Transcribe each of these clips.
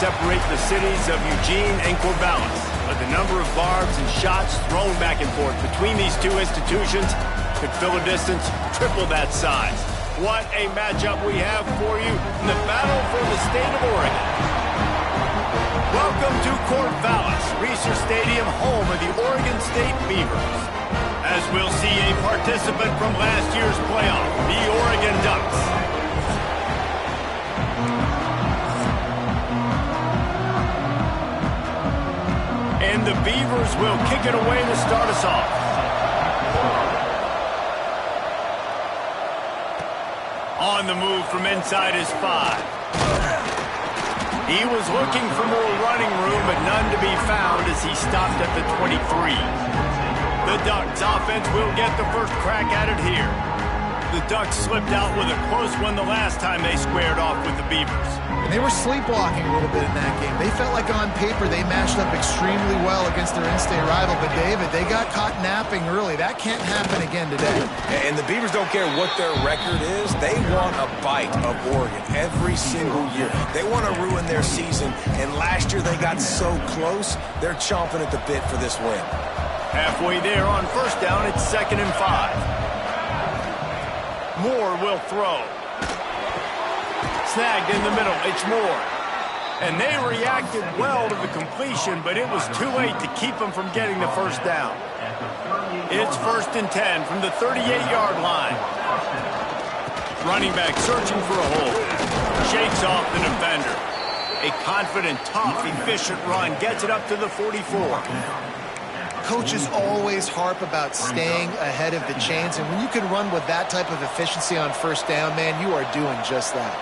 separate the cities of Eugene and Corvallis, but the number of barbs and shots thrown back and forth between these two institutions could fill a distance triple that size. What a matchup we have for you in the battle for the state of Oregon. Welcome to Corvallis, Reser Stadium, home of the Oregon State Beavers. As we'll see a participant from last year's playoff, the Oregon Ducks. And the Beavers will kick it away to start us off. On the move from inside his 5. He was looking for more running room, but none to be found as he stopped at the 23. The Ducks offense will get the first crack at it here. The Ducks slipped out with a close one the last time they squared off with the Beavers. And they were sleepwalking a little bit in that game. They felt like on paper they matched up extremely well against their in-state rival. But, David, they got caught napping early. That can't happen again today. And the Beavers don't care what their record is. They want a bite of Oregon every single year. They want to ruin their season. And last year they got so close, they're chomping at the bit for this win. Halfway there on first down, it's 2nd and 5. Moore will throw. Snagged in the middle, it's Moore. And they reacted well to the completion, but it was too late to keep them from getting the first down. It's 1st and 10 from the 38-yard line. Running back searching for a hole. Shakes off the defender. A confident, tough, efficient run gets it up to the 44. Coaches always harp about staying ahead of the chains, and when you can run with that type of efficiency on first down, man, you are doing just that.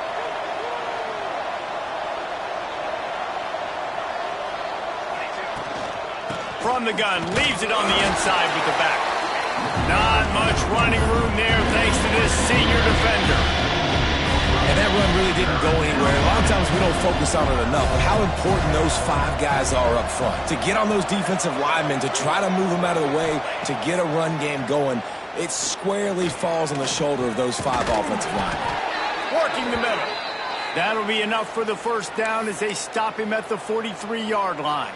From the gun, leaves it on the inside with the back. Not much running room there thanks to this senior defender. And that run really didn't go anywhere. A lot of times we don't focus on it enough, but how important those 5 guys are up front. To get on those defensive linemen, to try to move them out of the way, to get a run game going, it squarely falls on the shoulder of those 5 offensive linemen. Working the middle. That'll be enough for the first down as they stop him at the 43-yard line.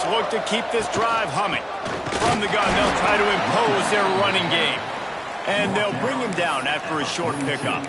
Look to keep this drive humming. From the gun, they'll try to impose their running game. And they'll bring him down after a short pickup.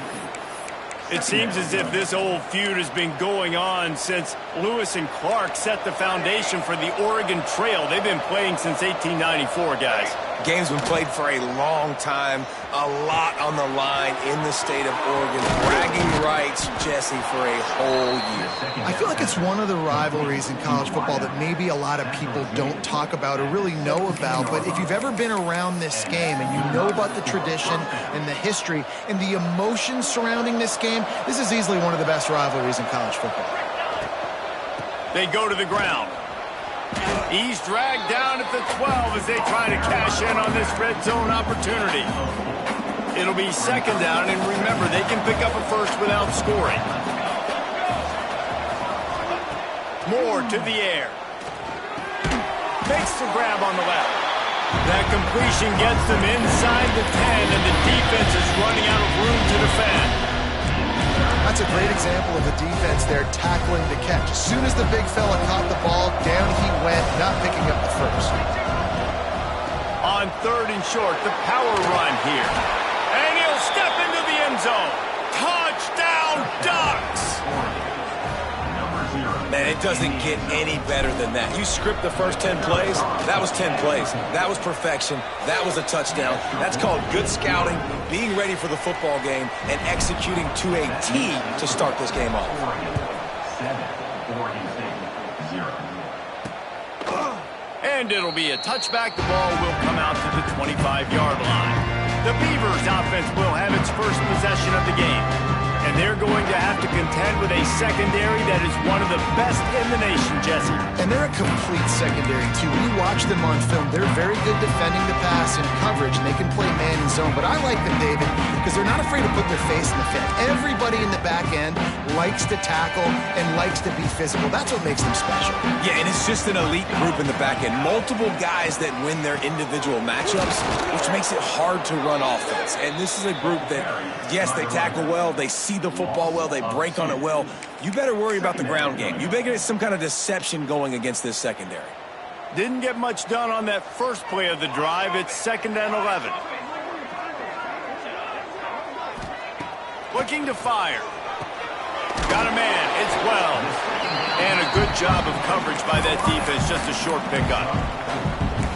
It seems as if this old feud has been going on since Lewis and Clark set the foundation for the Oregon Trail. They've been playing since 1894, guys. Game's been played for a long time, a lot on the line in the state of Oregon. Bragging rights, Jesse, for a whole year. I feel like it's one of the rivalries in college football that maybe a lot of people don't talk about or really know about. But if you've ever been around this game and you know about the tradition and the history and the emotion surrounding this game, this is easily one of the best rivalries in college football. They go to the ground. He's dragged down at the 12 as they try to cash in on this red zone opportunity. It'll be 2nd down, and remember, they can pick up a first without scoring. Moore to the air. Makes the grab on the left. That completion gets them inside the 10, and the defense is running out of room to defend. That's a great example of the defense there tackling the catch. As soon as the big fella caught the ball, down he went, not picking up the first. On 3rd and short, the power run here. And he'll step into the end zone. Touchdown, Ducks! Man, it doesn't get any better than that. You script the first 10 plays, that was 10 plays. That was perfection. That was a touchdown. That's called good scouting, being ready for the football game, and executing to a T to start this game off. And it'll be a touchback. The ball will come out to the 25-yard line. The Beavers offense will have its first possession of the game. And they're going to have to contend with a secondary that is one of the best in the nation, Jesse. And they're a complete secondary, too. When you watch them on film, they're very good defending the pass and coverage, and they can play man and zone. But I like them, David, because they're not afraid to put their face in the fan. Everybody in the back end likes to tackle, and likes to be physical. That's what makes them special. Yeah, and it's just an elite group in the back end. Multiple guys that win their individual matchups, which makes it hard to run offense. And this is a group that, yes, they tackle well, they see the football well, they break on it well. You better worry about the ground game. You better get some kind of deception going against this secondary. Didn't get much done on that first play of the drive. It's 2nd and 11. Looking to fire. Got a man. It's Wells. And a good job of coverage by that defense. Just a short pickup.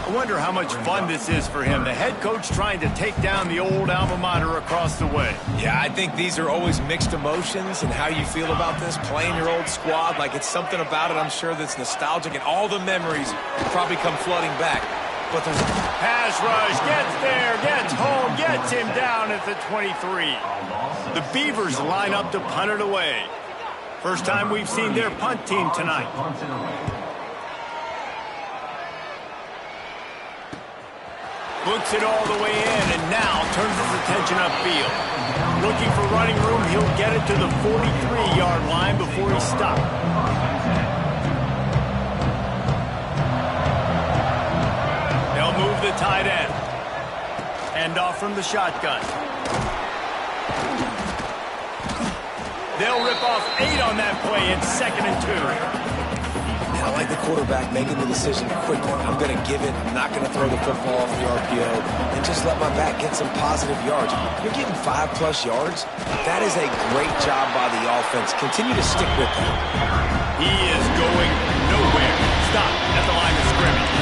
I wonder how much fun this is for him. The head coach trying to take down the old alma mater across the way. Yeah, I think these are always mixed emotions and how you feel about this, playing your old squad. Like, it's something about it, I'm sure, that's nostalgic, and all the memories probably come flooding back. But there's pass rush, gets there, gets home, gets him down at the 23. The Beavers line up to punt it away. First time we've seen their punt team tonight. Looks it all the way in and now turns his attention upfield. Looking for running room, he'll get it to the 43-yard line before he stops. They'll move the tight end. Hand off from the shotgun. They'll rip off 8 on that play. It's 2nd and 2. I like the quarterback making the decision quickly. I'm going to give it. I'm not going to throw the football off the RPO and just let my back get some positive yards. You're getting 5+ yards. That is a great job by the offense. Continue to stick with him. He is going nowhere. Stop at the line of scrimmage.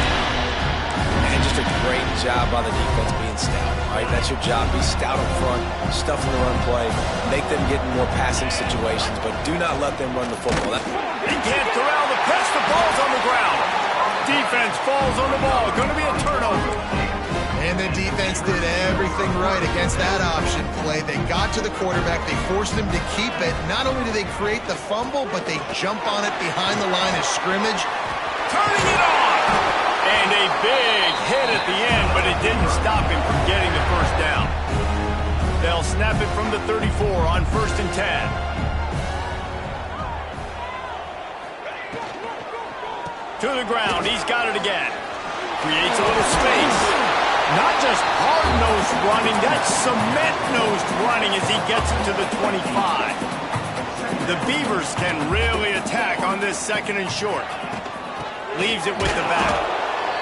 And just a great job by the defense being stout. All right, that's your job. Be stout up front, stuff in the run play, make them get in more passing situations, but do not let them run the football. He can't corral the pass. The ball's on the ground. Defense falls on the ball. Going to be a turnover. And the defense did everything right against that option play. They got to the quarterback. They forced him to keep it. Not only do they create the fumble, but they jump on it behind the line of scrimmage. Turning it on. And a big hit at the end, but it didn't stop him from getting the first down. They'll snap it from the 34 on 1st and 10. To the ground, he's got it again. Creates a little space. Not just hard-nosed running, that's cement-nosed running as he gets it to the 25. The Beavers can really attack on this 2nd and short. Leaves it with the back.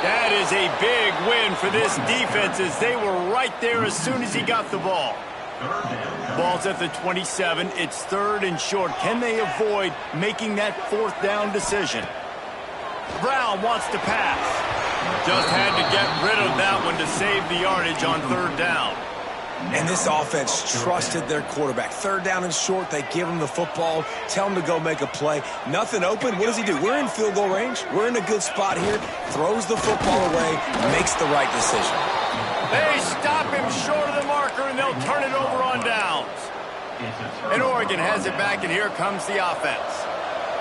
That is a big win for this defense as they were right there as soon as he got the ball. Ball's at the 27. It's 3rd and short. Can they avoid making that 4th down decision? Brown wants to pass. Just had to get rid of that one to save the yardage on 3rd down. And this offense trusted their quarterback. 3rd down and short, they give him the football, tell him to go make a play. Nothing open. What does he do? We're in field goal range. We're in a good spot here. Throws the football away, makes the right decision. They stop him short of the marker, and they'll turn it over on downs. And Oregon has it back, and here comes the offense.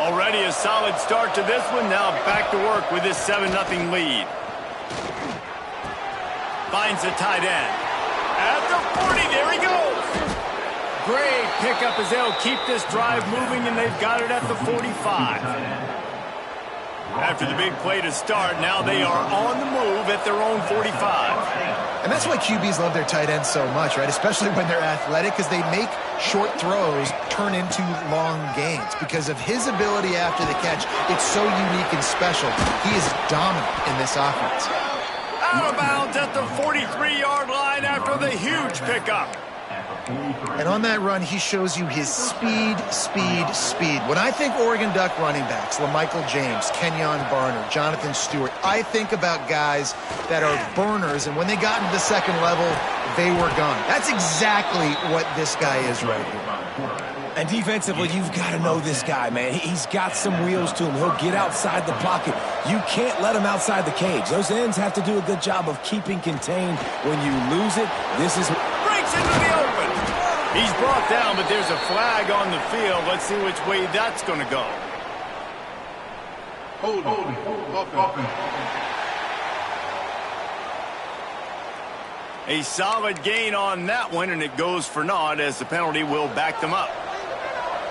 Already a solid start to this one. Now back to work with this 7-0 lead. Finds the tight end. At the 40, there he goes. Great pickup as they'll keep this drive moving, and they've got it at the 45. After the big play to start, now they are on the move at their own 45. And that's why QBs love their tight ends so much, right? Especially when they're athletic, because they make short throws turn into long gains. Because of his ability after the catch, it's so unique and special. He is dominant in this offense. Out of bounds at the 43-yard line after the huge pickup. And on that run, he shows you his speed, speed, speed. When I think Oregon Duck running backs, LaMichael James, Kenyon Barner, Jonathan Stewart, I think about guys that are burners, and when they got into the 2nd level, they were gone. That's exactly what this guy is right here. And defensively, you've got to know this guy, man. He's got some wheels to him. He'll get outside the pocket. You can't let him outside the cage. Those ends have to do a good job of keeping contained. When you lose it, this is... Breaks into the open. He's brought down, but there's a flag on the field. Let's see which way that's going to go. Hold. A solid gain on that one, and it goes for naught as the penalty will back them up.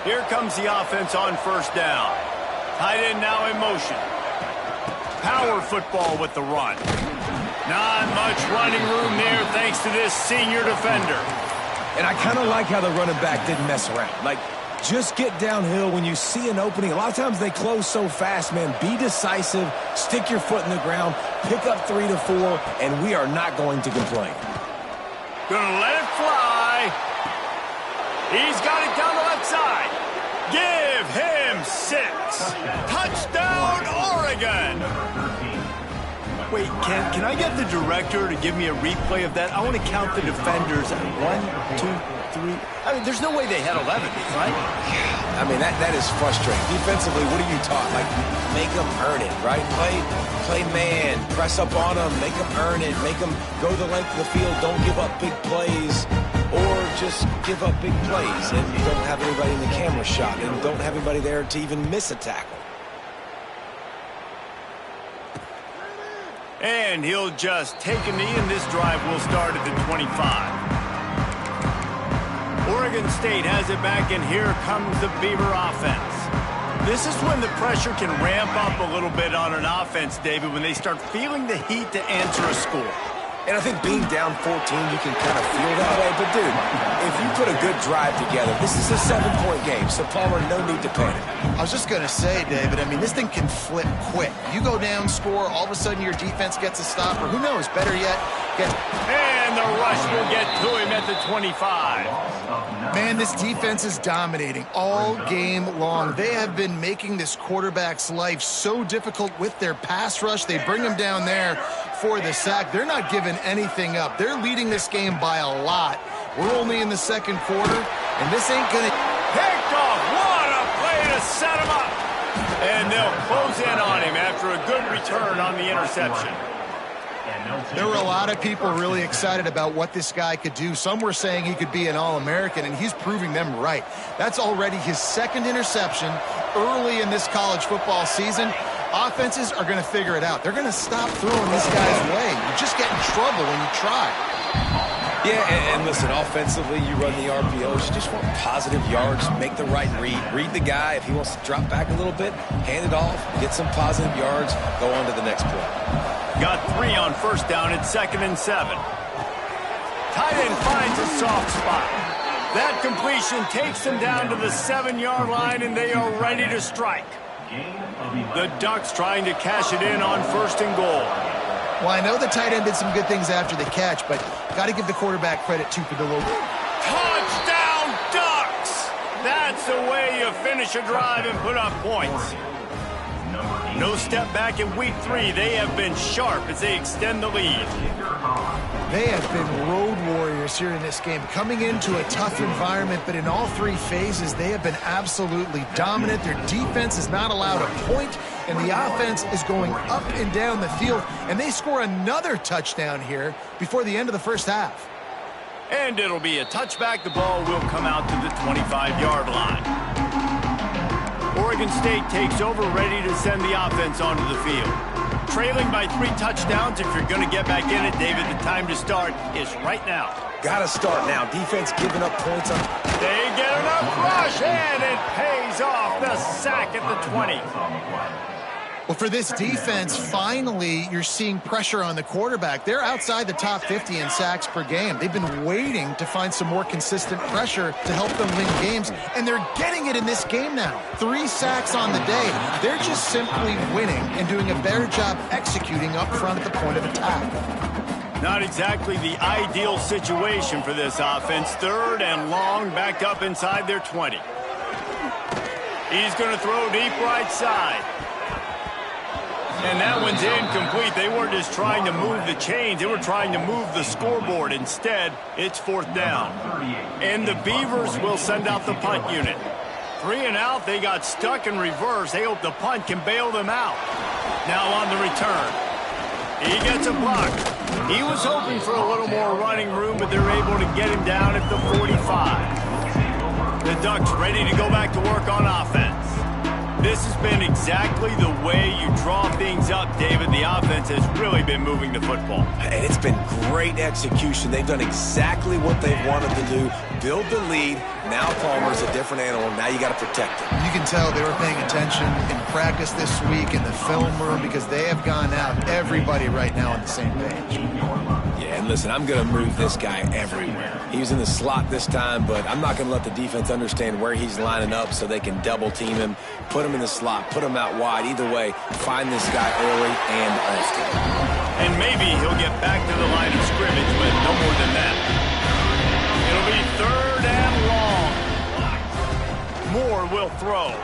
Here comes the offense on first down. Tight end now in motion. Power football with the run. Not much running room there thanks to this senior defender. And I kind of like how the running back didn't mess around. Like, just get downhill when you see an opening. A lot of times they close so fast, man. Be decisive, stick your foot in the ground, pick up 3 to 4, and we are not going to complain. Gonna let it fly. He's got it down the left side. Give him 6. Touchdown, Oregon. Wait, can I get the director to give me a replay of that? I want to count the defenders. 1, 2, 3. I mean, there's no way they had 11, right? I mean, that is frustrating. Defensively, what are you taught? Like, make them earn it, right? Play man, press up on them, make them earn it, make them go the length of the field, don't give up big plays, or just give up big plays and don't have anybody in the camera shot and don't have anybody there to even miss a tackle. And he'll just take a knee, and this drive will start at the 25. Oregon State has it back, and here comes the Beaver offense. This is when the pressure can ramp up a little bit on an offense, David, when they start feeling the heat to answer a score. And I think being down 14, you can kind of feel that way. But, dude, if you put a good drive together, this is a 7-point game, so, Palmer, no need to panic. I was just going to say, David, I mean, this thing can flip quick. You go down, score, all of a sudden your defense gets a stop, or who knows, better yet, And the rush will get to him at the 25. Man, this defense is dominating all game long. They have been making this quarterback's life so difficult with their pass rush. They bring him down there for the sack. They're not giving anything up. They're leading this game by a lot. We're only in the second quarter, and this ain't going to... Picked off. What a play to set him up. And they'll close in on him after a good return on the interception. There were a lot of people really excited about what this guy could do. Some were saying he could be an All-American, and he's proving them right. That's already his second interception early in this college football season. Offenses are going to figure it out. They're going to stop throwing this guy's way. You just get in trouble when you try. Yeah, and listen, offensively, you run the RPOs. You just want positive yards, make the right read. Read the guy. If he wants to drop back a little bit, hand it off, get some positive yards, go on to the next play. Got 3 on first down at 2nd and 7. Tight end finds a soft spot. That completion takes them down to the 7-yard line, and they are ready to strike. The Ducks trying to cash it in on 1st and goal. Well, I know the tight end did some good things after the catch, but got to give the quarterback credit, too, for the little... Touchdown, Ducks! That's the way you finish a drive and put up points. No step back in week 3. They have been sharp as they extend the lead. They have been road warriors here in this game, coming into a tough environment, but in all 3 phases, they have been absolutely dominant. Their defense is not allowed a point, and the offense is going up and down the field, and they score another touchdown here before the end of the first half. And it'll be a touchback. The ball will come out to the 25-yard line. Oregon State takes over, ready to send the offense onto the field. Trailing by 3 touchdowns. If you're going to get back in it, David, the time to start is right now. Got to start now. Defense giving up points on... They get enough rush, and it pays off. The sack at the 20. Well, for this defense, finally, you're seeing pressure on the quarterback. They're outside the top 50 in sacks per game. They've been waiting to find some more consistent pressure to help them win games, and they're getting it in this game now. 3 sacks on the day. They're just simply winning and doing a better job executing up front at the point of attack. Not exactly the ideal situation for this offense. 3rd and long, back up inside their 20. He's going to throw deep right side. And that one's incomplete. They weren't just trying to move the chains. They were trying to move the scoreboard. Instead, it's 4th down. And the Beavers will send out the punt unit. 3 and out. They got stuck in reverse. They hope the punt can bail them out. Now on the return. He gets a block. He was hoping for a little more running room, but they're able to get him down at the 45. The Ducks ready to go back to work on offense. This has been exactly the way you draw things up, David. The offense has really been moving the football. And it's been great execution. They've done exactly what they've wanted to do. Build the lead. Now Palmer's a different animal. Now you got to protect him. You can tell they were paying attention in practice this week in the film room because they have gone out, everybody right now on the same page. Yeah, and listen, I'm going to move this guy everywhere. He was in the slot this time, but I'm not going to let the defense understand where he's lining up so they can double team him, put him in the slot, put him out wide. Either way, find this guy early and often. And maybe he'll get back to the line of scrimmage, but no more than that. It'll be 3rd and long. Moore will throw.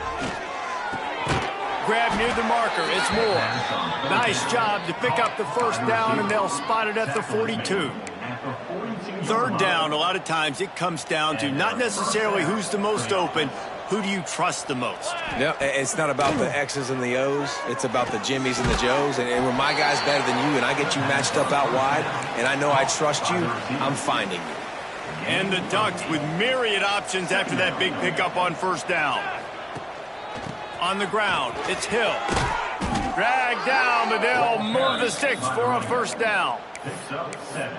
Grab near the marker. It's Moore. Nice job to pick up the first down, and they'll spot it at the 42. 3rd down, a lot of times it comes down to not necessarily who's the most open, who do you trust the most? Yeah, it's not about the X's and the O's. It's about the Jimmies and the Joes. And when my guy's better than you and I get you matched up out wide and I know I trust you, I'm finding you. And the Ducks with myriad options after that big pickup on 1st down. On the ground, it's Hill. Dragged down, but they'll move the sticks for a 1st down.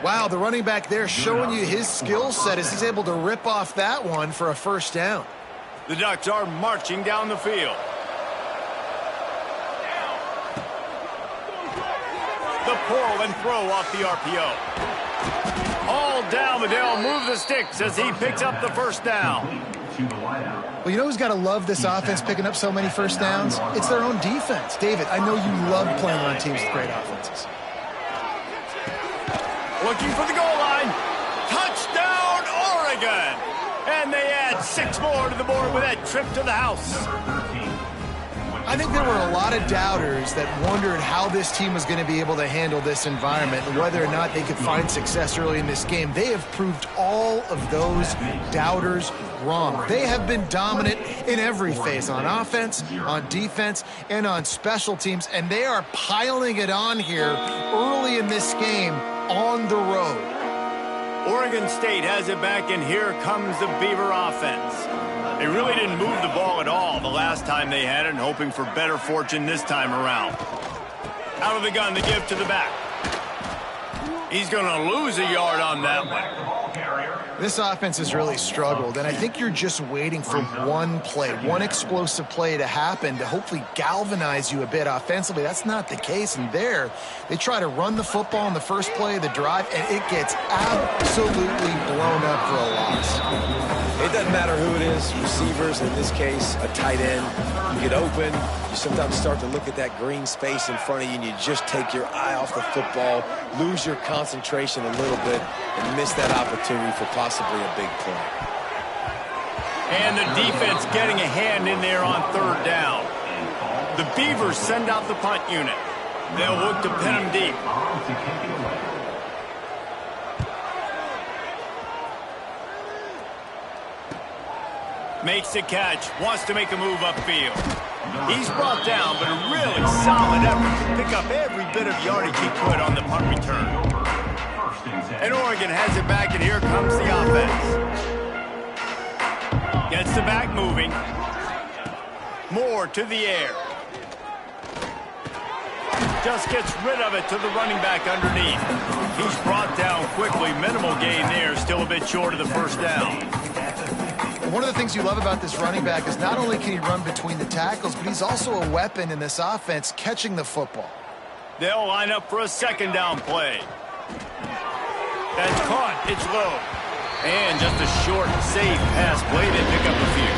Wow, the running back there showing you his skill set as he's able to rip off that one for a 1st down. The Ducks are marching down the field. The pull and throw off the RPO. All down, but they'll move the sticks as he picks up the 1st down. Well, you know who's got to love this offense picking up so many 1st downs? It's their own defense. David, I know you love playing on teams with great offenses. Looking for the goal line. Touchdown, Oregon! And they add 6 more to the board with that trip to the house. I think there were a lot of doubters that wondered how this team was going to be able to handle this environment and whether or not they could find success early in this game. They have proved all of those doubters wrong. They have been dominant in every phase, on offense, on defense, and on special teams, and they are piling it on here early in this game on the road. Oregon State has it back, and here comes the Beaver offense. They really didn't move the ball at all the last time they had it, and hoping for better fortune this time around. Out of the gun, the give to the back. He's going to lose a yard on that one. This offense has really struggled, and I think you're just waiting for one play, one explosive play to happen to hopefully galvanize you a bit offensively. That's not the case, and there they try to run the football in the first play of the drive, and it gets absolutely blown up for a loss. It doesn't matter who it is, receivers, in this case, a tight end. You get open, you sometimes start to look at that green space in front of you, and you just take your eye off the football, lose your concentration a little bit, and miss that opportunity for possibly a big play. And the defense getting a hand in there on 3rd down. The Beavers send out the punt unit. They'll look to pin them deep. Makes the catch, wants to make a move upfield. He's brought down, but a really solid effort to pick up every bit of yardage he could on the punt return. And Oregon has it back, and here comes the offense. Gets the back moving. Moore to the air. Just gets rid of it to the running back underneath. He's brought down quickly. Minimal gain there, still a bit short of the 1st down. One of the things you love about this running back is not only can he run between the tackles, but he's also a weapon in this offense catching the football. They'll line up for a 2nd down play. That's caught. It's low. And just a short, safe pass play. They pick up a few.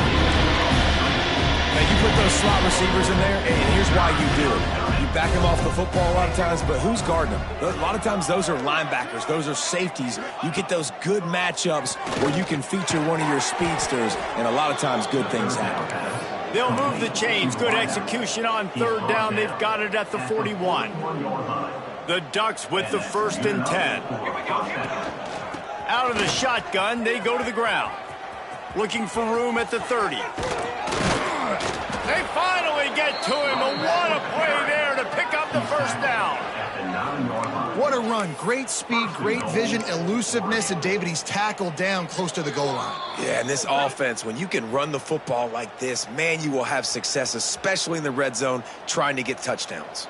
Now, you put those slot receivers in there, and here's why you do it. You back them off the football a lot of times, but who's guarding them? A lot of times those are linebackers. Those are safeties. You get those good matchups where you can feature one of your speedsters, and a lot of times good things happen. They'll move the chains. Good execution on 3rd down. They've got it at the 41. The Ducks with the 1st and 10. Out of the shotgun, they go to the ground. Looking for room at the 30. They finally get to him. What a play there to pick up the 1st down. What a run. Great speed, great vision, elusiveness, and David, he's tackled down close to the goal line. Yeah, and this offense, when you can run the football like this, man, you will have success, especially in the red zone, trying to get touchdowns.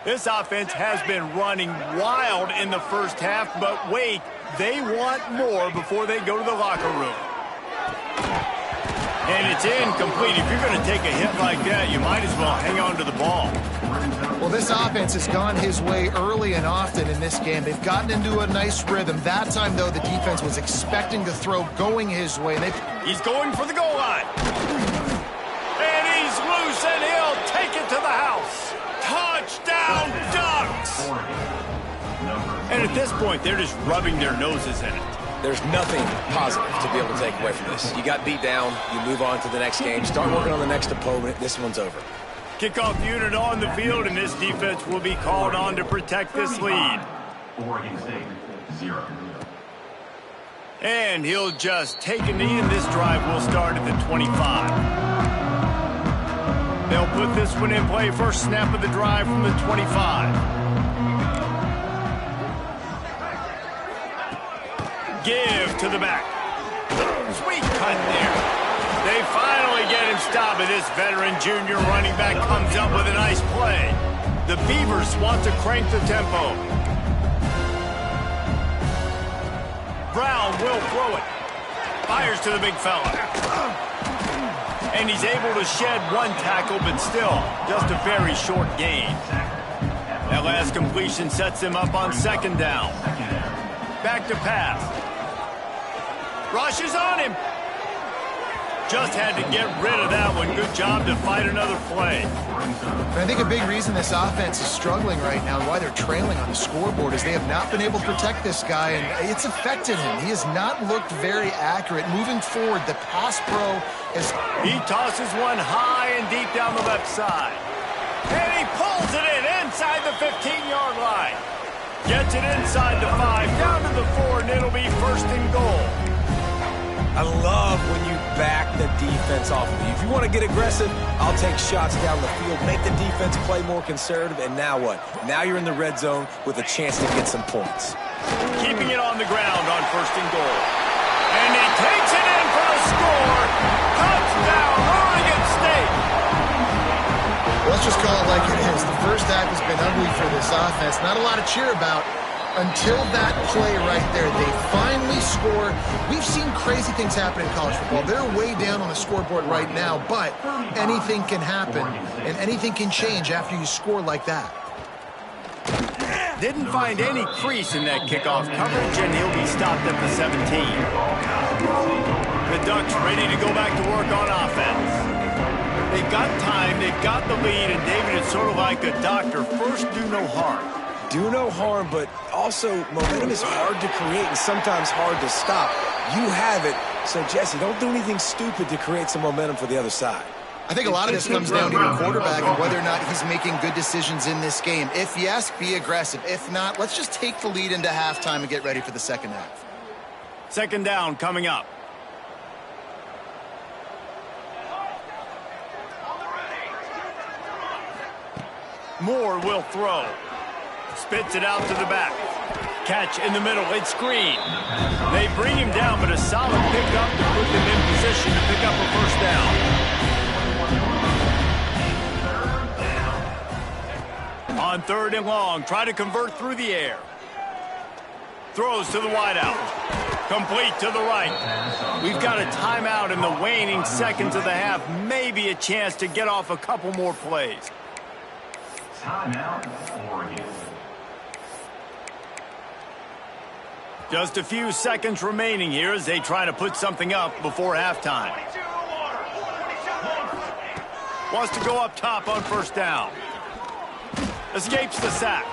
This offense has been running wild in the first half, but wait, they want more before they go to the locker room. And it's incomplete. If you're going to take a hit like that, you might as well hang on to the ball. Well, this offense has gone his way early and often in this game. They've gotten into a nice rhythm. That time, though, the defense was expecting the throw going his way. He's going for the goal line. And he's loose, and he'll take it to the house. Touchdown, Ducks! And at this point, they're just rubbing their noses in it. There's nothing positive to be able to take away from this. You got beat down, you move on to the next game, start working on the next opponent. This one's over. Kickoff unit on the field, and this defense will be called on to protect this lead. Oregon State, 0. And he'll just take a knee, and this drive will start at the 25. They'll put this one in play. First snap of the drive from the 25. Give to the back. Sweet cut there. They finally get him stopped, and this veteran junior running back comes up with a nice play. The Beavers want to crank the tempo. Brown will throw it. Fires to the big fella. And he's able to shed one tackle, but still just a very short gain. That last completion sets him up on second down. Back to pass. Rushes on him. Just had to get rid of that one. Good job to fight another play. And I think a big reason this offense is struggling right now and why they're trailing on the scoreboard is they have not been able to protect this guy, and it's affected him. He has not looked very accurate. Moving forward, the pass pro is... He tosses one high and deep down the left side. And he pulls it in inside the 15-yard line. Gets it inside the 5, down to the 4, and it'll be first and goal. I love when you back the defense off of you. If you want to get aggressive, I'll take shots down the field, make the defense play more conservative, and now what? Now you're in the red zone with a chance to get some points. Keeping it on the ground on first and goal. And he takes it in for the score. Touchdown, Oregon State. Let's just call it like it is. The first half has been ugly for this offense. Not a lot to cheer about until that play right there. They finally score. We've seen crazy things happen in college football. They're way down on the scoreboard right now, but anything can happen, and anything can change after you score like that. Didn't find any crease in that kickoff coverage, and he'll be stopped at the 17. The Ducks ready to go back to work on offense. They've got time, they've got the lead, and David, it's sort of like a doctor. First, do no harm. Do no harm, but also momentum is hard to create and sometimes hard to stop. You have it, so Jesse, don't do anything stupid to create some momentum for the other side. I think a lot of this comes down to your quarterback and whether or not he's making good decisions in this game. If yes, be aggressive. If not, let's just take the lead into halftime and get ready for the second half. Second down coming up. Moore will throw. Spits it out to the back. Catch in the middle. It's screen. They bring him down, but a solid pickup to put them in position to pick up a first down. On third and long, try to convert through the air. Throws to the wideout. Complete to the right. We've got a timeout in the waning seconds of the half. Maybe a chance to get off a couple more plays. Timeout, Oregon. Just a few seconds remaining here as they try to put something up before halftime. Wants to go up top on first down. Escapes the sack.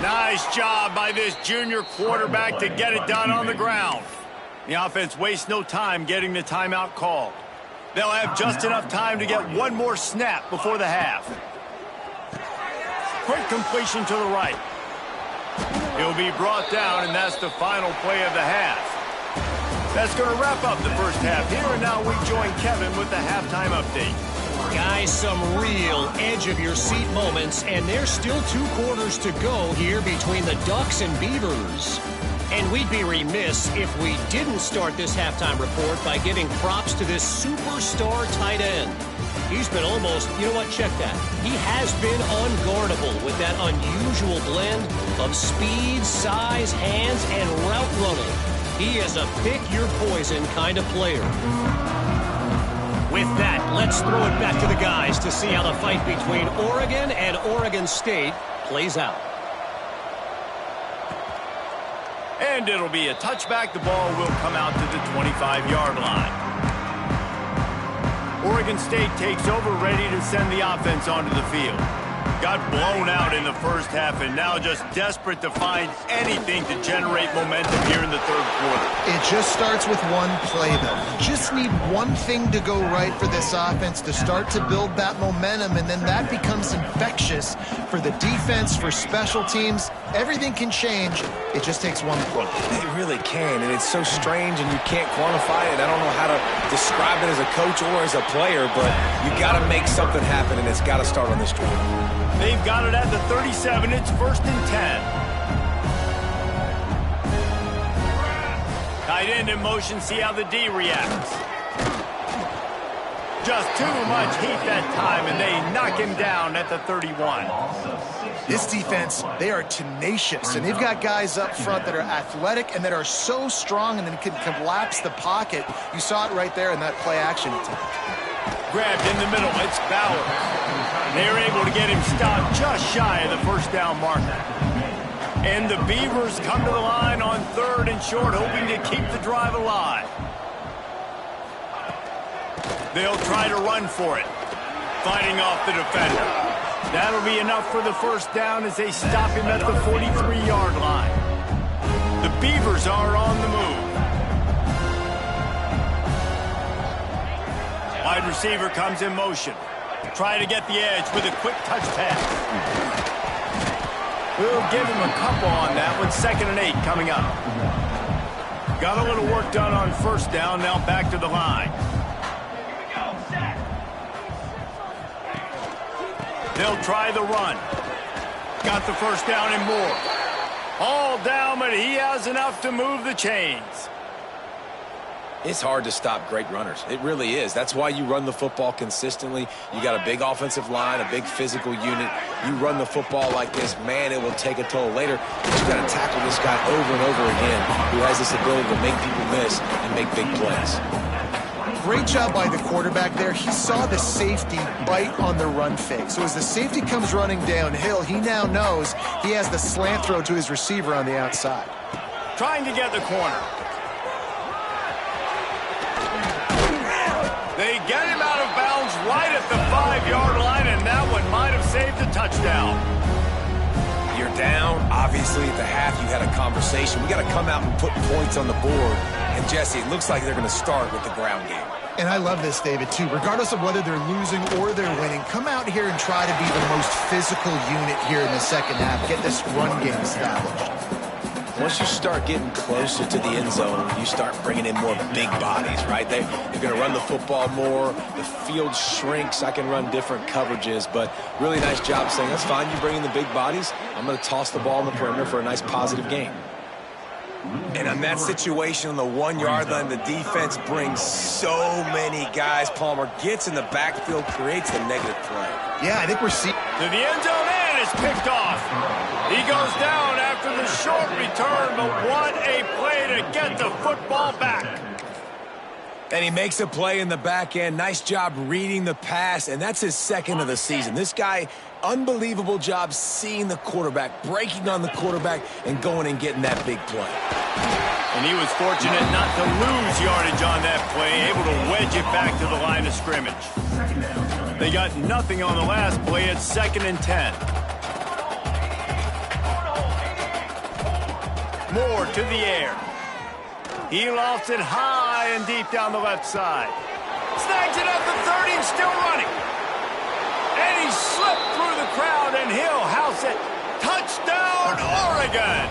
Nice job by this junior quarterback to get it done on the ground. The offense wastes no time getting the timeout called. They'll have just enough time to get one more snap before the half. Quick completion to the right. He'll be brought down, and that's the final play of the half. That's going to wrap up the first half here, and now we join Kevin with the halftime update. Guys, some real edge-of-your-seat moments, and there's still 2 quarters to go here between the Ducks and Beavers. And we'd be remiss if we didn't start this halftime report by giving props to this superstar tight end. He's been almost, you know what, check that. He has been unguardable with that unusual blend of speed, size, hands, and route running. He is a pick-your-poison kind of player. With that, let's throw it back to the guys to see how the fight between Oregon and Oregon State plays out. And it'll be a touchback. The ball will come out to the 25-yard line. Oregon State takes over, ready to send the offense onto the field. Got blown out in the first half and now just desperate to find anything to generate momentum here in the third quarter. It just starts with one play, though. You just need one thing to go right for this offense to start to build that momentum, and then that becomes infectious for the defense, for special teams. Everything can change. It just takes one play. It really can, and it's so strange, and you can't quantify it. I don't know how to describe it as a coach or as a player, but you got to make something happen, and it's got to start on this drive. They've got it at the 37. It's 1st and 10. Tight end in motion. See how the D reacts. Just too much heat that time, and they knock him down at the 31. This defense, they are tenacious, and they've got guys up front that are athletic and that are so strong and then can collapse the pocket. You saw it right there in that play action attempt. Grabbed in the middle. It's Bauer. They're able to get him stopped just shy of the first down marker. And the Beavers come to the line on 3rd and short, hoping to keep the drive alive. They'll try to run for it, fighting off the defender. That'll be enough for the first down as they stop him at the 43-yard line. The Beavers are on the move. Wide receiver comes in motion. Try to get the edge with a quick touch pass. We'll give him a couple on that one. 2nd and 8 coming up. Got a little work done on first down. Now back to the line. They'll try the run. Got the first down and more. All down, but he has enough to move the chains. It's hard to stop great runners. It really is. That's why you run the football consistently. You got a big offensive line, a big physical unit. You run the football like this, man, it will take a toll later. But you got to tackle this guy over and over again who has this ability to make people miss and make big plays. Great job by the quarterback there. He saw the safety bite on the run fake. So as the safety comes running downhill, he now knows he has the slant throw to his receiver on the outside. Trying to get the corner. They get him out of bounds right at the 5-yard line, and that one might have saved a touchdown. You're down. Obviously, at the half, you had a conversation. We got to come out and put points on the board. And, Jesse, it looks like they're going to start with the ground game. And I love this, David, too. Regardless of whether they're losing or they're winning, come out here and try to be the most physical unit here in the second half. Get this run game established. Once you start getting closer to the end zone, you start bringing in more big bodies, right? They're going to run the football more. The field shrinks. I can run different coverages, but really nice job saying, that's fine. You bring in the big bodies. I'm going to toss the ball in the perimeter for a nice positive game. And in that situation on the 1-yard line, the defense brings so many guys. Palmer gets in the backfield, creates the negative play. Yeah, I think we're seeing... To the end zone, and it's picked off. He goes down after the short return, but what a play to get the football back. And he makes a play in the back end. Nice job reading the pass, and that's his 2nd of the season. This guy, unbelievable job seeing the quarterback, breaking on the quarterback, and going and getting that big play. And he was fortunate not to lose yardage on that play, able to wedge it back to the line of scrimmage. They got nothing on the last play. It's 2nd and 10. Moore to the air. He lofts it high and deep down the left side. Snags it at the 30 and still running. And he slipped through the crowd, and he'll house it. Touchdown, Oregon!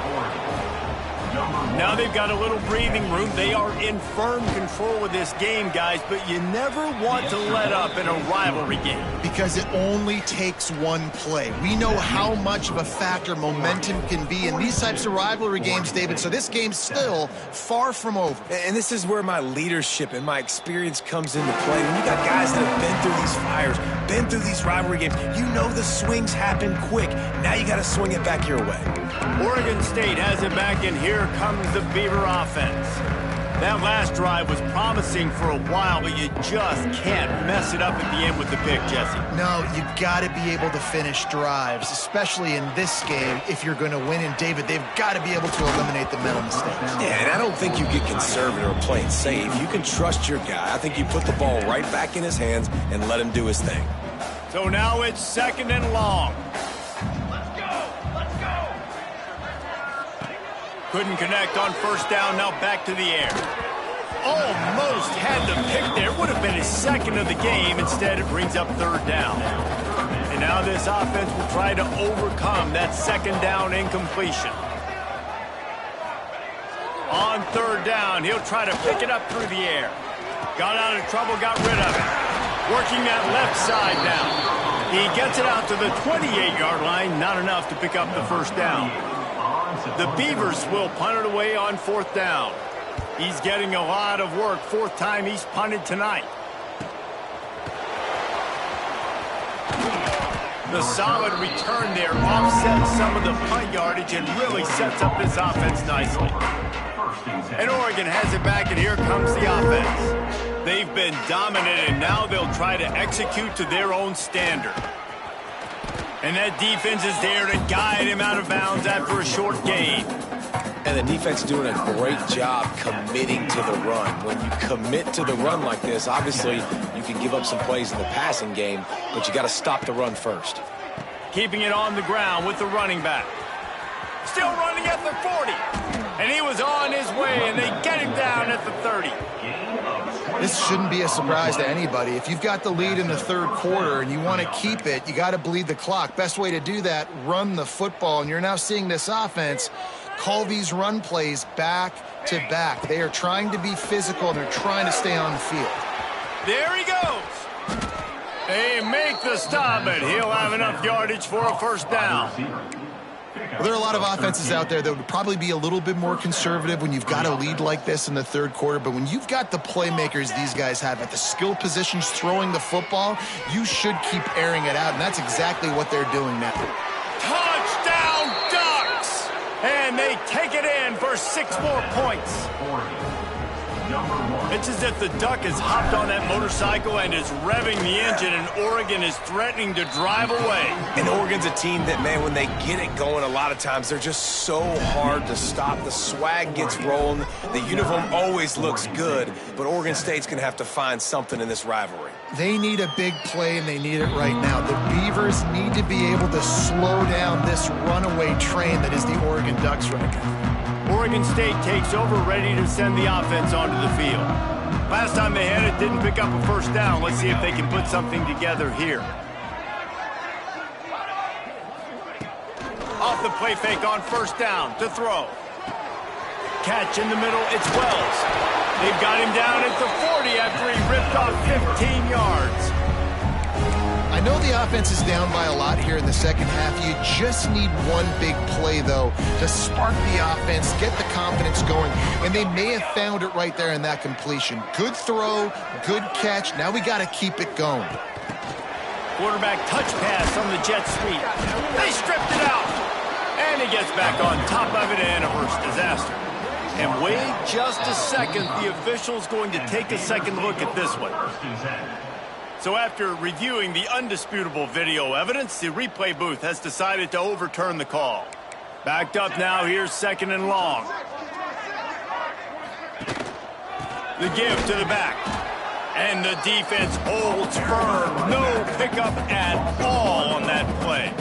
Now they've got a little breathing room. They are in firm control of this game, guys, but you never want to let up in a rivalry game. Because it only takes one play. We know how much of a factor momentum can be in these types of rivalry games, David, so this game's still far from over. And this is where my leadership and my experience comes into play. When you got guys that have been through these fires, been through these rivalry games, you know the swings happen quick. Now you got to swing it back your way. Oregon State has it back, and here comes the Beaver offense. That last drive was promising for a while, but you just can't mess it up at the end with the pick, Jesse. No, you got to be able to finish drives, especially in this game if you're going to win. And, David, they've got to be able to eliminate the mental mistakes. Yeah, and I don't think you get conservative or play it safe. You can trust your guy. I think you put the ball right back in his hands and let him do his thing. So now it's 2nd and long. Couldn't connect on 1st down, now back to the air. Almost had the pick there. Would have been his 2nd of the game. Instead, it brings up 3rd down. And now this offense will try to overcome that 2nd down incompletion. On 3rd down, he'll try to pick it up through the air. Got out of trouble, got rid of it. Working that left side now. He gets it out to the 28-yard line. Not enough to pick up the 1st down. The Beavers will punt it away on 4th down. He's getting a lot of work. 4th time he's punted tonight. The solid return there offsets some of the punt yardage and really sets up this offense nicely. And Oregon has it back, and here comes the offense. They've been dominant, and now they'll try to execute to their own standard. And that defense is there to guide him out of bounds after a short gain. And the defense doing a great job committing to the run. When you commit to the run like this, obviously you can give up some plays in the passing game, but you got to stop the run first. Keeping it on the ground with the running back. Still running at the 40. And he was on his way, and they get him down at the 30. This shouldn't be a surprise to anybody. If you've got the lead in the 3rd quarter and you want to keep it, you got to bleed the clock. Best way to do that, run the football. And you're now seeing this offense call these run plays back to back. They are trying to be physical, and they're trying to stay on the field. There he goes. They make the stop, but he'll have enough yardage for a 1st down. Well, there are a lot of offenses out there that would probably be a little bit more conservative when you've got a lead like this in the 3rd quarter. But when you've got the playmakers these guys have at the skill positions throwing the football, you should keep airing it out. And that's exactly what they're doing now. Touchdown, Ducks! And they take it in for 6 more points. It's as if the Duck has hopped on that motorcycle and is revving the engine, and Oregon is threatening to drive away. And Oregon's a team that, man, when they get it going, a lot of times they're just so hard to stop. The swag gets rolling. The uniform always looks good, but Oregon State's going to have to find something in this rivalry. They need a big play, and they need it right now. The Beavers need to be able to slow down this runaway train that is the Oregon Ducks right now. Oregon State takes over, ready to send the offense onto the field. Last time they had it, didn't pick up a 1st down. Let's see if they can put something together here. Off the play fake on 1st down to throw. Catch in the middle, it's Wells. They've got him down at the 40 after he ripped off 15 yards. I know the offense is down by a lot here in the 2nd half. You just need one big play, though, to spark the offense, get the confidence going, and they may have found it right there in that completion. Good throw, good catch. Now we got to keep it going. Quarterback touch pass on the jet sweep. They stripped it out, and he gets back on top of it, and a worse disaster. And wait just a second. The official's going to take a second look at this one. So after reviewing the undisputable video evidence, the replay booth has decided to overturn the call. Backed up now, here's 2nd and long. The give to the back. And the defense holds firm. No pickup at all on that play.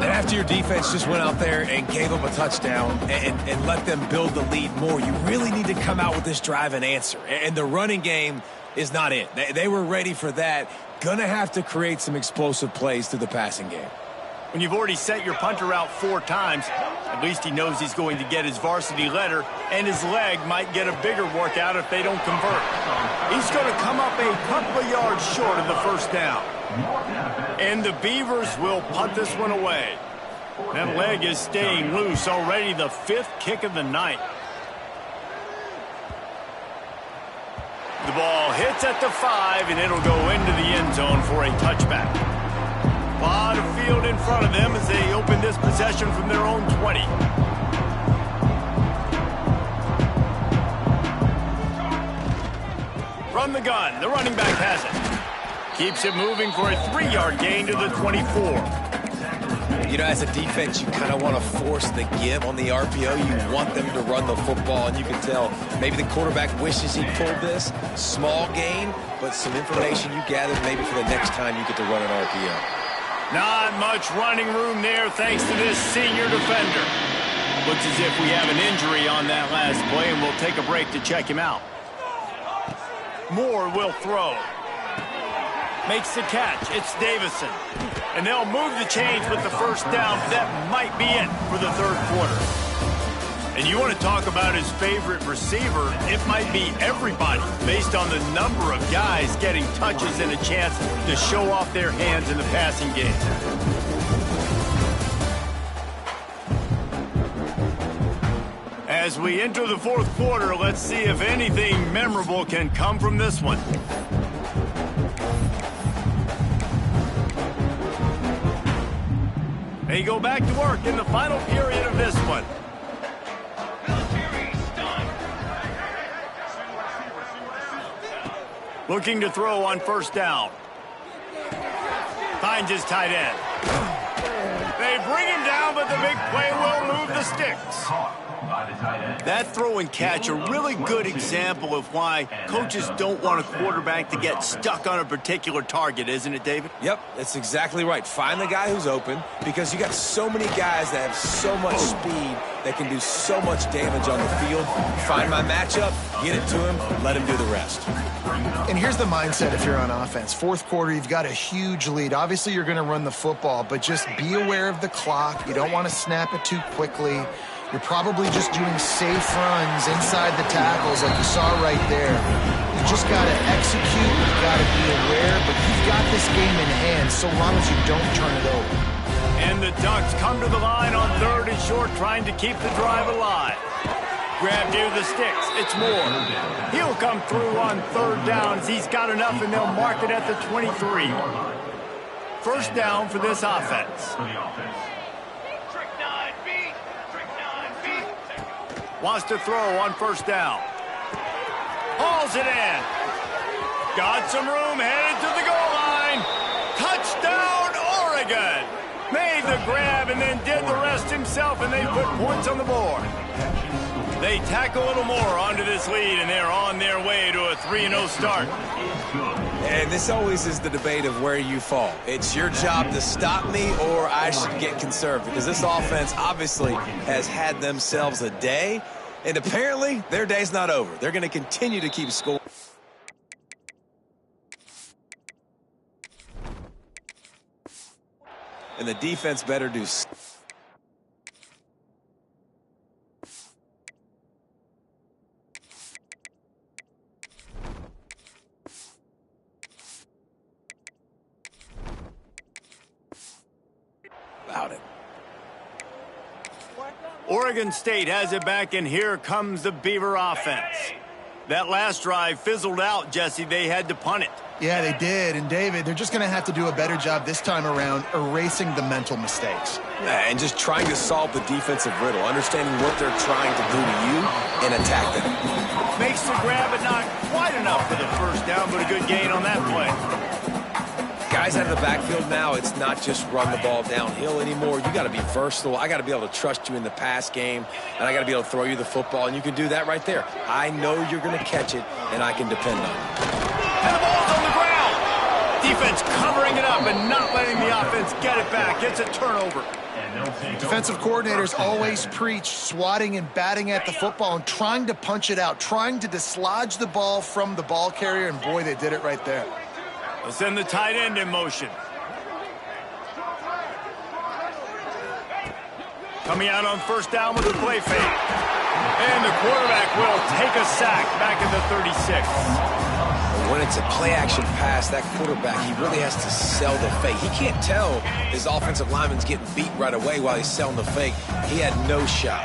And after your defense just went out there and gave up a touchdown and let them build the lead more, you really need to come out with this drive and answer. And the running game is not it. They were ready for that. Gonna have to create some explosive plays through the passing game. When you've already sent your punter out 4 times, At least he knows he's going to get his varsity letter, and his leg might get a bigger workout if they don't convert. He's going to come up a couple of yards short of the first down. And the Beavers will punt this one away. That leg is staying loose, already the 5th kick of the night. The ball hits at the 5, and it'll go into the end zone for a touchback. A lot of field in front of them as they open this possession from their own 20. From the gun, the running back has it. Keeps it moving for a 3-yard gain to the 24. You know, as a defense, you kind of want to force the give on the RPO. You want them to run the football, and you can tell maybe the quarterback wishes he pulled this. Small gain, but some information you gathered maybe for the next time you get to run an RPO. Not much running room there thanks to this senior defender. Looks as if we have an injury on that last play, and we'll take a break to check him out. Moore will throw. Makes the catch. It's Davison. And they'll move the chains with the first down. That might be it for the 3rd quarter. And you want to talk about his favorite receiver, it might be everybody based on the number of guys getting touches and a chance to show off their hands in the passing game. As we enter the 4th quarter, let's see if anything memorable can come from this one. They go back to work in the final period of this one. Looking to throw on first down. Finds his tight end. They bring him down, but the big play will move the sticks. That throw and catch, a really good example of why coaches don't want a quarterback to get stuck on a particular target, isn't it, David? Yep, that's exactly right. Find the guy who's open, because you got so many guys that have so much speed that can do so much damage on the field. Find my matchup, get it to him, let him do the rest. And here's the mindset if you're on offense. 4th quarter, you've got a huge lead. Obviously, you're going to run the football, but just be aware of the clock. You don't want to snap it too quickly. You're probably just doing safe runs inside the tackles like you saw right there. You just got to execute. You've got to be aware, but you've got this game in hand so long as you don't turn it over. And the Ducks come to the line on 3rd and short, trying to keep the drive alive. Grab near the sticks. It's Moore. He'll come through on 3rd downs. He's got enough, and they'll mark it at the 23. First down for this offense. Wants to throw on first down. Hauls it in. Got some room, headed to the goal line. Touchdown, Oregon. Made the grab and then did the rest himself, and they put points on the board. They tack a little more onto this lead, and they're on their way to a 3-0 start. And this always is the debate of where you fall. It's your job to stop me, or I should get conserved, because this offense obviously has had themselves a day, and apparently their day's not over. They're going to continue to keep scoring. And the defense better do. About it. Oregon State has it back, and here comes the Beaver offense. That last drive fizzled out, Jesse. They had to punt it. Yeah, they did. And, David, they're just going to have to do a better job this time around erasing the mental mistakes. Yeah, and just trying to solve the defensive riddle, understanding what they're trying to do to you and attack them. Makes the grab, but not quite enough for the first down, but a good gain on that play. Guys out of the backfield now, it's not just run the ball downhill anymore. You got to be versatile. I got to be able to trust you in the pass game, and I got to be able to throw you the football, and you can do that right there. I know you're going to catch it, and I can depend on it. And the ball's on the ground. Defense covering it up and not letting the offense get it back. It's a turnover. Defensive coordinators always preach swatting and batting at the football and trying to punch it out, trying to dislodge the ball from the ball carrier, and boy, they did it right there. They'll send the tight end in motion. Coming out on first down with a play fake. And the quarterback will take a sack back at the 36. When it's a play-action pass, that quarterback, he really has to sell the fake. He can't tell his offensive lineman's getting beat right away while he's selling the fake. He had no shot.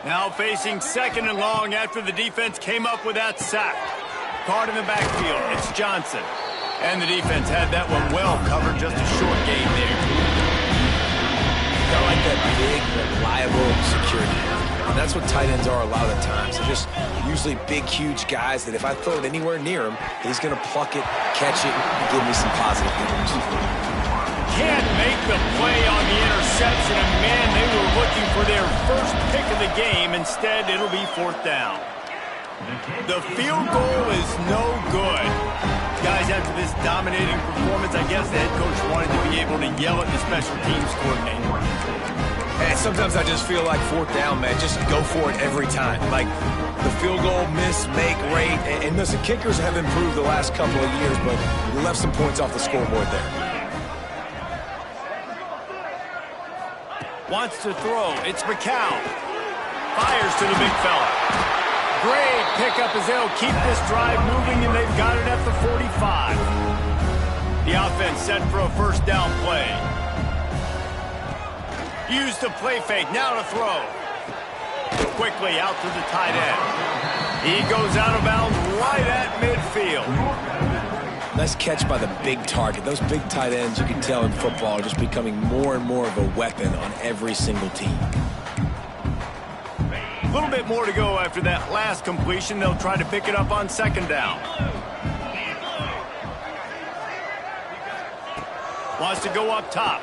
Now facing second and long after the defense came up with that sack. Caught in the backfield, it's Johnson. And the defense had that one well covered, just a short gain there. I like that big, reliable security. And that's what tight ends are a lot of the times. They're just usually big, huge guys that if I throw it anywhere near him, he's going to pluck it, catch it, and give me some positive yards. Can't make the play on the interception, and man, they were looking for their first pick of the game. Instead, it'll be fourth down. The field goal is no good. Guys, after this dominating performance, I guess the head coach wanted to be able to yell at the special teams coordinator. And sometimes I just feel like fourth down, man, just go for it every time. Like the field goal miss, make rate. And listen, kickers have improved the last couple of years, but we left some points off the scoreboard there. Wants to throw. It's McCown. Fires to the big fella. Great pickup as they'll keep this drive moving, and they've got it at the 45. The offense set for a first down play. Use the play fake. Now to throw. Quickly out to the tight end. He goes out of bounds right at midfield. Nice catch by the big target. Those big tight ends, you can tell in football, are just becoming more and more of a weapon on every single team. A little bit more to go after that last completion. They'll try to pick it up on second down. Wants to go up top.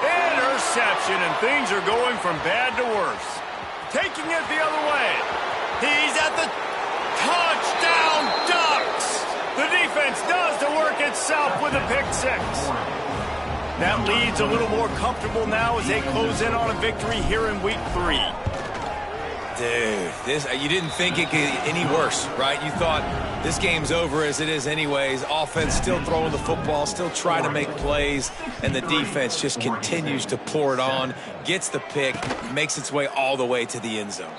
Interception, and things are going from bad to worse. Taking it the other way. He's at the touchdown Ducks. The defense does the work itself with a pick six. That lead's a little more comfortable now as they close in on a victory here in week 3. Dude, you didn't think it could get any worse, right? You thought this game's over as it is anyways. Offense still throwing the football, still trying to make plays, and the defense just continues to pour it on, gets the pick, makes its way all the way to the end zone.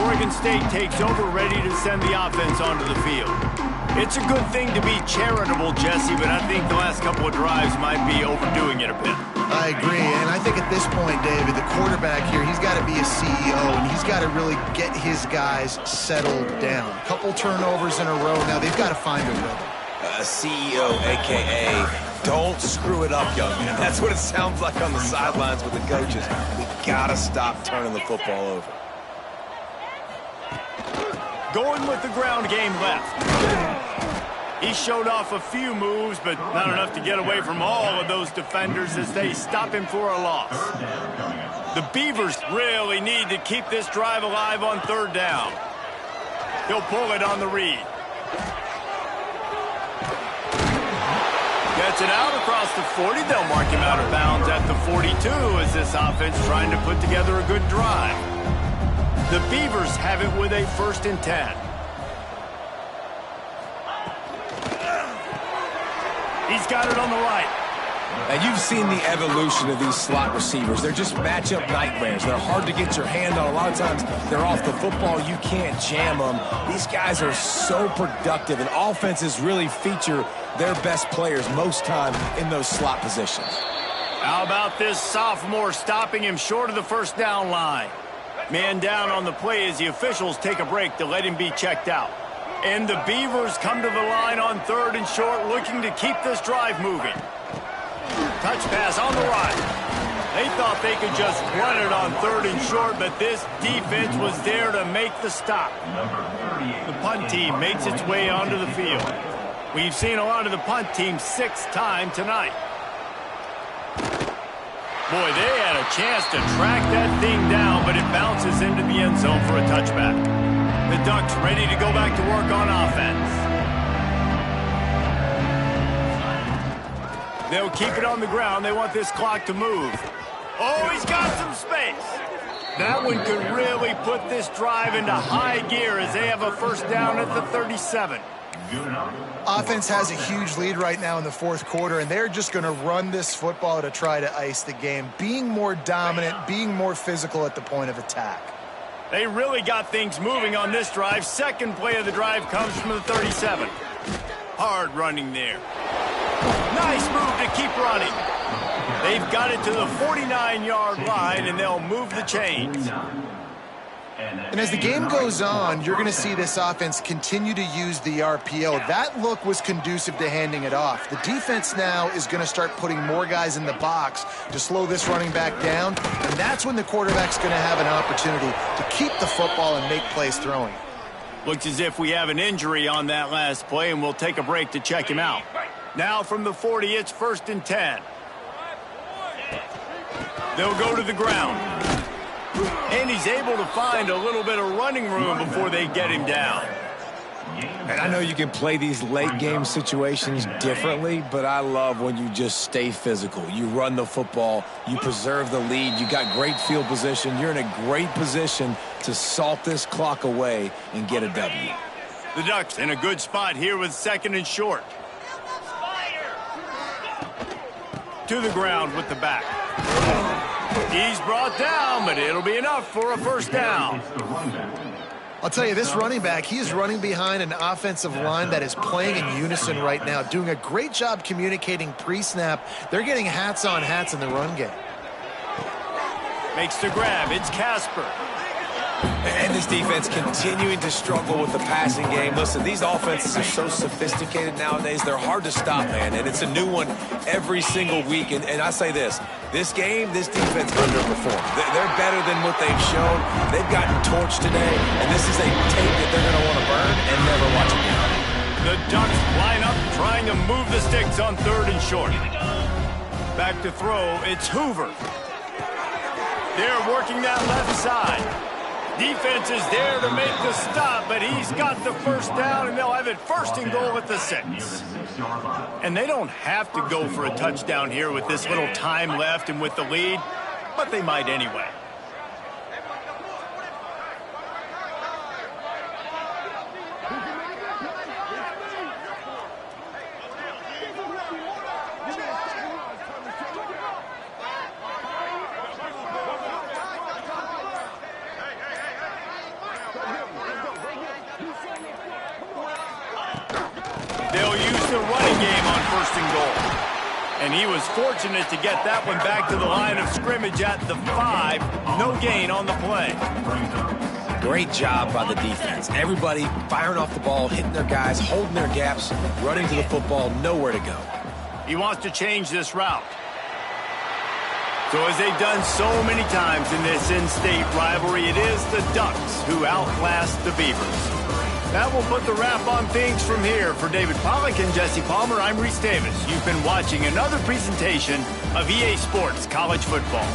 Oregon State takes over, ready to send the offense onto the field. It's a good thing to be charitable, Jesse, but I think the last couple of drives might be overdoing it a bit. I agree, and I think at this point, David, the quarterback here, he's got to be a CEO, and he's got to really get his guys settled down. A couple turnovers in a row. Now they've got to find a rhythm. CEO, a.k.a. don't screw it up, young man. That's what it sounds like on the sidelines with the coaches. We got to stop turning the football over. Going with the ground game left. He showed off a few moves, but not enough to get away from all of those defenders as they stop him for a loss. The Beavers really need to keep this drive alive on third down. He'll pull it on the read. Gets it out across the 40. They'll mark him out of bounds at the 42 as this offense trying to put together a good drive. The Beavers have it with a 1st and 10. He's got it on the right. And you've seen the evolution of these slot receivers. They're just matchup nightmares. They're hard to get your hand on. A lot of times they're off the football. You can't jam them. These guys are so productive, and offenses really feature their best players most time in those slot positions. How about this sophomore stopping him short of the first down line? Man down on the play as the officials take a break to let him be checked out. And the Beavers come to the line on 3rd and short, looking to keep this drive moving. Touch pass on the right. They thought they could just run it on 3rd and short, but this defense was there to make the stop. The punt team makes its way onto the field. We've seen a lot of the punt team 6th time tonight. Boy, they had a chance to track that thing down, but it bounces into the end zone for a touchback. The Ducks ready to go back to work on offense. They'll keep it on the ground. They want this clock to move. Oh, he's got some space. That one could really put this drive into high gear as they have a first down at the 37. Offense has a huge lead right now in the fourth quarter, and they're just going to run this football to try to ice the game, being more dominant, being more physical at the point of attack. They really got things moving on this drive. Second play of the drive comes from the 37. Hard running there. Nice move to keep running. They've got it to the 49-yard line, and they'll move the chains. And as the game goes on, you're going to see this offense continue to use the RPO. That look was conducive to handing it off. The defense now is going to start putting more guys in the box to slow this running back down, and that's when the quarterback's going to have an opportunity to keep the football and make plays throwing. Looks as if we have an injury on that last play, and we'll take a break to check him out. Now from the 40, it's 1st and 10. They'll go to the ground. And he's able to find a little bit of running room before they get him down. And I know you can play these late game situations differently, but I love when you just stay physical. You run the football, you preserve the lead, you got great field position, you're in a great position to salt this clock away and get a W. The Ducks in a good spot here with 2nd and short. To the ground with the back. He's brought down, but it'll be enough for a first down. I'll tell you, this running back, he is running behind an offensive line that is playing in unison right now, doing a great job communicating pre-snap. They're getting hats on hats in the run game. Makes the grab. It's Casper. And this defense continuing to struggle with the passing game. Listen, these offenses are so sophisticated nowadays. They're hard to stop, man. And it's a new one every single week. And I say this game, this defense underperformed. They're better than what they've shown. They've gotten torched today. And this is a tape that they're going to want to burn and never watch again. The Ducks line up trying to move the sticks on 3rd and short. Back to throw. It's Hoover. They're working that left side. Defense is there to make the stop, but he's got the first down, and they'll have it 1st and goal at the 6. And they don't have to go for a touchdown here with this little time left and with the lead, but they might anyway. And he was fortunate to get that one back to the line of scrimmage at the 5. No gain on the play. Great job by the defense. Everybody firing off the ball, hitting their guys, holding their gaps, running to the football, nowhere to go. He wants to change this route. So as they've done so many times in this in-state rivalry, it is the Ducks who outlast the Beavers. That will put the wrap on things from here. For David Pollack and Jesse Palmer, I'm Reese Davis. You've been watching another presentation of EA Sports College Football.